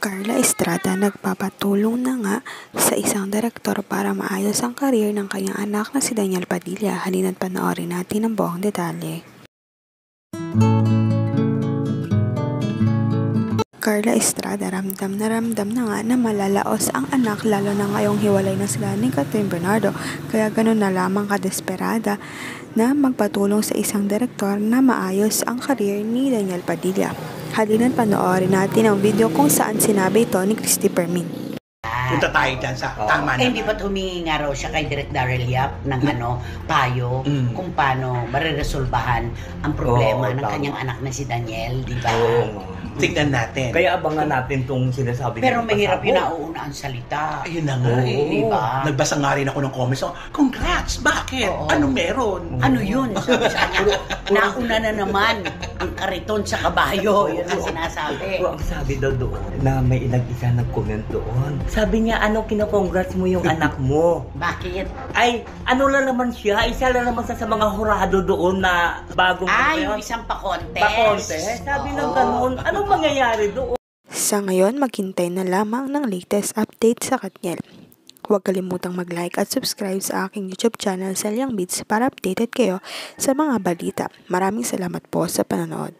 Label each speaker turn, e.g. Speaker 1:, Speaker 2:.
Speaker 1: Carla Estrada nagpapatulong na nga sa isang direktor para maayos ang career ng kanyang anak na si Daniel Padilla. Halina't panoorin natin ang buong detalye. Carla Estrada ramdam na nga na malalaos ang anak lalo na ngayong hiwalay na sila ni Catherine Bernardo, kaya ganun na lamang kadesperada na magpatulong sa isang direktor na maayos ang career ni Daniel Padilla. Halina't panoorin natin ang video kung saan sinabi ito ni Christy Permin.
Speaker 2: Punta tayo dyan sa tama na.
Speaker 3: Hindi ba't humingi nga raw siya kay Direk Daryl Yap ng payo kung paano mariresolbahan ang problema ng kanyang anak na si Daniel, di ba?
Speaker 2: Tignan natin.
Speaker 4: Kaya abangan natin itong sinasabi niya.
Speaker 3: Pero mahirap yung nauuna ang salita.
Speaker 2: Ayun na nga
Speaker 3: Di ba?
Speaker 2: Nagbasa nga rin ako ng comments. Congrats! Bakit? Ano meron?
Speaker 3: Ano yun? Sabi sa kanya, nauna na naman ang kariton sa kabayo. Yun ang sinasabi.
Speaker 4: Ang sabi daw doon na may ilang isa nag-comment doon. Sabi niya, ano kino-congrats mo yung anak mo?
Speaker 3: Bakit?
Speaker 4: Ay, ano lang naman siya? Isa lang naman sa mga hurado doon na bagong...
Speaker 3: Yung isang pa-contest.
Speaker 4: Pa-contest? Sabi ng ganun. Anong mangyayari doon?
Speaker 1: Sa ngayon, maghintay na lamang ng latest update sa Katniel. Huwag kalimutang mag-like at subscribe sa aking YouTube channel, Selyang Beats, para updated kayo sa mga balita. Maraming salamat po sa panonood.